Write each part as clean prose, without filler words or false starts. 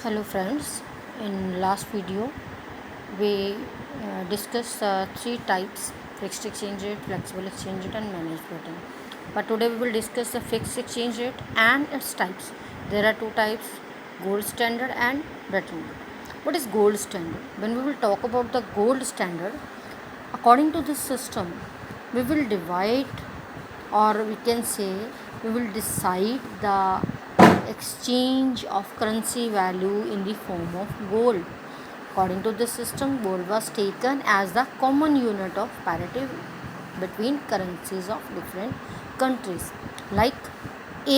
Hello friends, in last video we discussed three types: fixed exchange rate, flexible exchange rate and managed floating. But today we will discuss the fixed exchange rate and its types. There are two types: gold standard and Bretton Woods. What is gold standard? When we will talk about the gold standard, according to this system we will divide, or we can say we will decide the exchange of currency value in the form of gold. According to this system, gold was taken as the common unit of parity between currencies of different countries. Like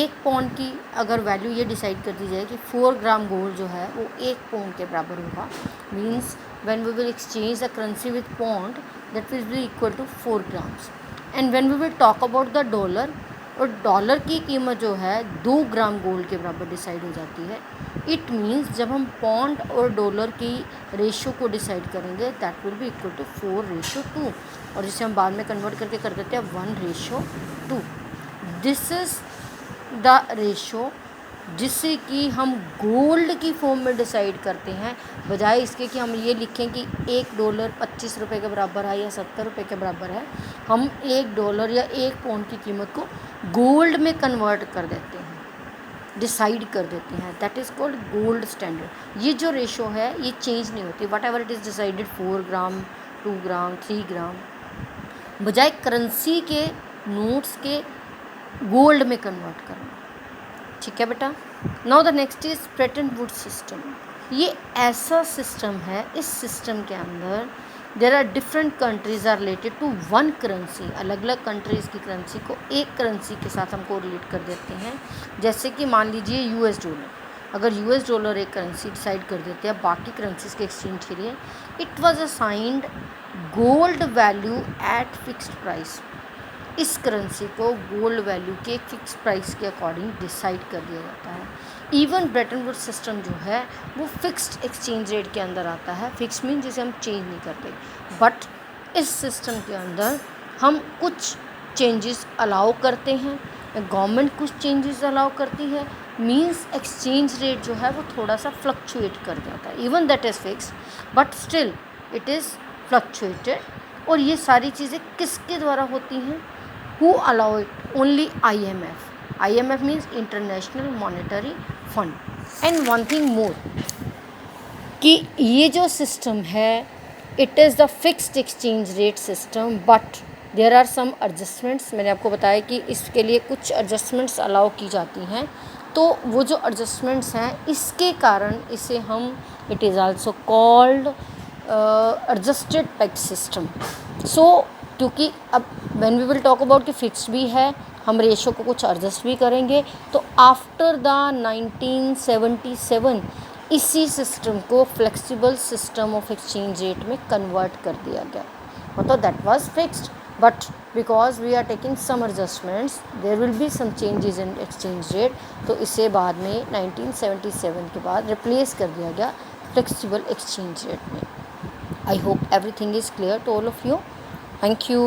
एक pond की अगर value ये decide कर दी जाए कि 4 gram gold जो है वो 1 पौंड के बराबर होगा, means when we will exchange the currency with pound that will be equal to 4 grams. And when we will talk about the dollar, और डॉलर की कीमत जो है 2 ग्राम गोल्ड के बराबर डिसाइड हो जाती है. इट मीन्स जब हम पौंड और डॉलर की रेशो को डिसाइड करेंगे that will be equal to 4:2, और जिसे हम बाद में कन्वर्ट करके कर देते हैं 1:2. दिस इज़ द रेशो जिससे कि हम गोल्ड की फॉर्म में डिसाइड करते हैं, बजाय इसके कि हम ये लिखें कि $1 25 रुपये के बराबर है या 70 रुपये के बराबर है. हम $1 या 1 पौंड की कीमत को गोल्ड में कन्वर्ट कर देते हैं, डिसाइड कर देते हैं. That is called gold standard. ये जो रेशो है ये चेंज नहीं होती, what ever it is decided 4 ग्राम, 2 ग्राम, 3 ग्राम, बजाय करेंसी के नोट्स के गोल्ड में कन्वर्ट करना. ठीक है बेटा. Now the next is Bretton Woods system. ये ऐसा सिस्टम है, इस सिस्टम के अंदर there are different countries are related to one currency. अलग अलग कंट्रीज़ की करेंसी को एक करेंसी के साथ हम कोरिलेट कर देते हैं. जैसे कि मान लीजिए US डॉलर. अगर US डॉलर एक करेंसी डिसाइड कर देते हैं बाकी करेंसीज के एक्सचेंज के लिए, it was assigned gold value at fixed price. इस करेंसी को गोल्ड वैल्यू के एक फिक्स प्राइस के अकॉर्डिंग डिसाइड कर दिया जाता है. इवन ब्रेटन वुड्स सिस्टम जो है वो फिक्स्ड एक्सचेंज रेट के अंदर आता है. फिक्स मीन जिसे हम चेंज नहीं करते, बट इस सिस्टम के अंदर हम कुछ चेंजेस अलाउ करते हैं, गवर्नमेंट कुछ चेंजेस अलाउ करती है. मींस एक्सचेंज रेट जो है वो थोड़ा सा फ्लक्चुएट कर जाता है. Even that is fix but still it is fluctuated. और ये सारी चीज़ें किसके द्वारा होती हैं? Who allow it? Only IMF. IMF means International Monetary Fund. And one thing more, कि ये जो सिस्टम है it is the fixed exchange rate system, but there are some adjustments. मैंने आपको बताया कि इसके लिए कुछ एडजस्टमेंट्स अलाउ की जाती हैं. तो वो जो एडजस्टमेंट्स हैं इसके कारण इसे हम, it is also called adjusted peg system. So क्योंकि अब when we will talk about कि फिक्स भी है, हम रेशो को कुछ एडजस्ट भी करेंगे, तो आफ्टर द 1977 इसी सिस्टम को flexible system of exchange rate में कन्वर्ट कर दिया गया. मतलब that was fixed, but because we are taking some adjustments there will be some changes in exchange rate. तो इसे बाद में 1977 के बाद रिप्लेस कर दिया गया फ्लेक्सिबल एक्सचेंज रेट में. I hope everything is clear to all of you. Thank you.